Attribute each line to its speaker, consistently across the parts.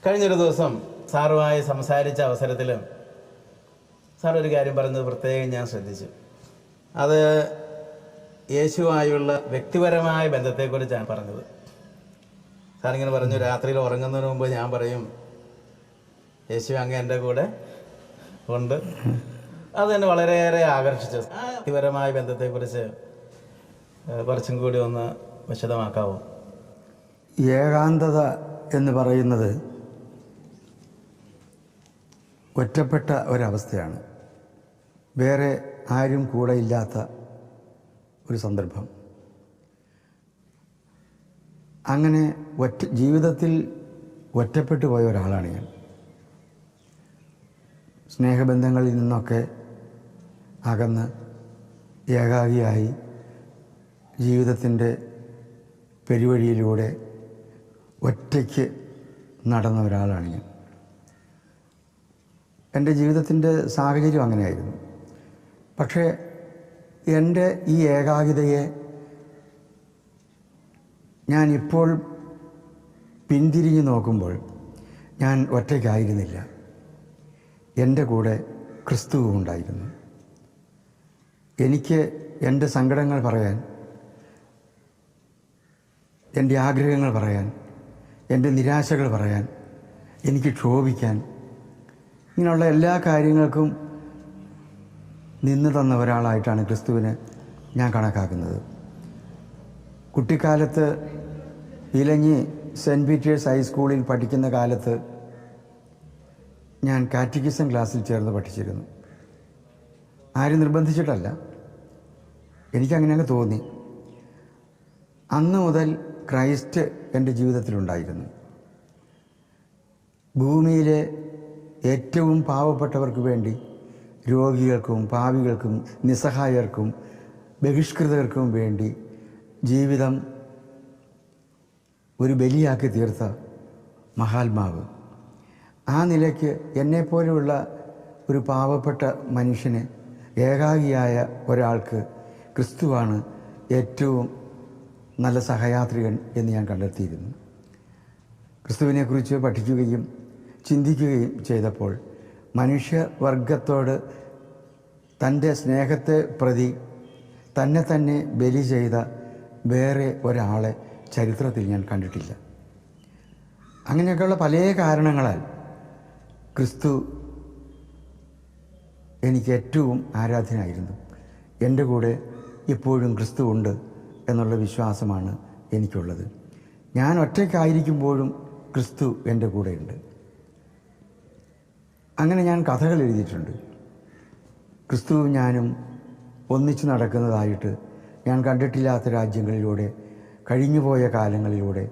Speaker 1: കഴിഞ്ഞൊരു ദിവസം സാറുമായി സംസാരിച്ച അവസരത്തിൽ സാർ ഒരു കാര്യം പറഞ്ഞത് പ്രത്യേകം ഞാൻ ശ്രദ്ധിച്ചു. അത് യേശുവായുള്ള വ്യക്തിപരമായ ബന്ധത്തെക്കുറിച്ചാണ് പറഞ്ഞത്. സാറിങ്ങനെ പറഞ്ഞു, രാത്രിയിൽ ഉറങ്ങുന്നതിന് മുമ്പ് ഞാൻ പറയും, യേശു അങ്ങ് എൻ്റെ കൂടെ ഉണ്ട്. അതെന്നെ വളരെയേറെ ആകർഷിച്ചു. ആ വ്യക്തിപരമായ ബന്ധത്തെക്കുറിച്ച് കുറച്ചും കൂടി ഒന്ന് വിശദമാക്കാവോ?
Speaker 2: ഏകാന്തത എന്ന് പറയുന്നത് ഒറ്റപ്പെട്ട ഒരവസ്ഥയാണ്. വേറെ ആരും കൂടെ ഇല്ലാത്ത ഒരു സന്ദർഭം. അങ്ങനെ ജീവിതത്തിൽ ഒറ്റപ്പെട്ടു പോയ ഒരാളാണ് ഞാൻ. സ്നേഹബന്ധങ്ങളിൽ നിന്നൊക്കെ അകന്ന് ഏകാഗിയായി ജീവിതത്തിൻ്റെ പെരുവഴിയിലൂടെ ഒറ്റയ്ക്ക് നടന്ന ഒരാളാണ് ഞാൻ. എൻ്റെ ജീവിതത്തിൻ്റെ സാഹചര്യം അങ്ങനെയായിരുന്നു. പക്ഷേ എൻ്റെ ഈ ഏകാകിതയെ ഞാനിപ്പോൾ പിന്തിരിഞ്ഞ് നോക്കുമ്പോൾ ഞാൻ ഒറ്റയ്ക്കായിരുന്നില്ല. എൻ്റെ കൂടെ ക്രിസ്തുവും ഉണ്ടായിരുന്നു. എനിക്ക് എൻ്റെ സങ്കടങ്ങൾ പറയാൻ, എൻ്റെ ആഗ്രഹങ്ങൾ പറയാൻ, എൻ്റെ നിരാശകൾ പറയാൻ, എനിക്ക് ക്ഷോഭിക്കാൻ, ഇങ്ങനെയുള്ള എല്ലാ കാര്യങ്ങൾക്കും നിന്ന് തന്ന ഒരാളായിട്ടാണ് ക്രിസ്തുവിനെ ഞാൻ കണക്കാക്കുന്നത്. കുട്ടിക്കാലത്ത് ഇലഞ്ഞി സെൻറ്റ് പീറ്റേഴ്സ് ഹൈസ്കൂളിൽ പഠിക്കുന്ന കാലത്ത് ഞാൻ കാറ്റക്കിസം ക്ലാസ്സിൽ ചേർന്ന് പഠിച്ചിരുന്നു. ആരും നിർബന്ധിച്ചിട്ടല്ല, എനിക്കങ്ങനെ അങ്ങ് തോന്നി. അന്ന് മുതൽ ക്രൈസ്റ്റ് എൻ്റെ ജീവിതത്തിലുണ്ടായിരുന്നു. ഭൂമിയിലെ ഏറ്റവും പാവപ്പെട്ടവർക്ക് വേണ്ടി, രോഗികൾക്കും പാപികൾക്കും നിസ്സഹായർക്കും ബഹിഷ്കൃതർക്കും വേണ്ടി ജീവിതം ഒരു ബലിയാക്കി തീർത്ത മഹാത്മാവ്. ആ നിലയ്ക്ക് എന്നെപ്പോലെയുള്ള ഒരു പാവപ്പെട്ട മനുഷ്യന്, ഏകാഗിയായ ഒരാൾക്ക് ക്രിസ്തുവാണ് ഏറ്റവും നല്ല സഹയാത്രികൻ എന്ന് ഞാൻ കണ്ടെത്തിയിരുന്നു. ക്രിസ്തുവിനെക്കുറിച്ച് പഠിക്കുകയും ചിന്തിക്കുകയും ചെയ്തപ്പോൾ മനുഷ്യവർഗത്തോട് തൻ്റെ സ്നേഹത്തെ പ്രതി തന്നെ ബലി ചെയ്ത വേറെ ഒരാളെ ചരിത്രത്തിൽ ഞാൻ കണ്ടിട്ടില്ല. അങ്ങനെയൊക്കെയുള്ള പല കാരണങ്ങളാൽ ക്രിസ്തു എനിക്ക് ഏറ്റവും ആരാധ്യനായിരുന്നു. എൻ്റെ കൂടെ ഇപ്പോഴും ക്രിസ്തു ഉണ്ട് എന്നുള്ള വിശ്വാസമാണ് എനിക്കുള്ളത്. ഞാൻ ഒറ്റയ്ക്കായിരിക്കുമ്പോഴും ക്രിസ്തു എൻ്റെ കൂടെയുണ്ട്. അങ്ങനെ ഞാൻ കഥകൾ എഴുതിയിട്ടുണ്ട്. ക്രിസ്തുവും ഞാനും ഒന്നിച്ചു നടക്കുന്നതായിട്ട്, ഞാൻ കണ്ടിട്ടില്ലാത്ത രാജ്യങ്ങളിലൂടെ, കഴിഞ്ഞുപോയ കാലങ്ങളിലൂടെ,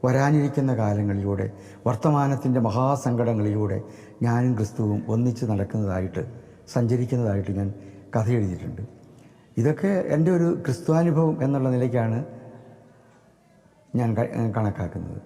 Speaker 2: വരാനിരിക്കുന്ന കാലങ്ങളിലൂടെ, വർത്തമാനത്തിൻ്റെ മഹാസങ്കടങ്ങളിലൂടെ ഞാനും ക്രിസ്തുവും ഒന്നിച്ച് നടക്കുന്നതായിട്ട്, സഞ്ചരിക്കുന്നതായിട്ട് ഞാൻ കഥ എഴുതിയിട്ടുണ്ട്. ഇതൊക്കെ എൻ്റെ ഒരു ക്രിസ്തുവാനുഭവം എന്നുള്ള നിലയ്ക്കാണ് ഞാൻ കണക്കാക്കുന്നത്.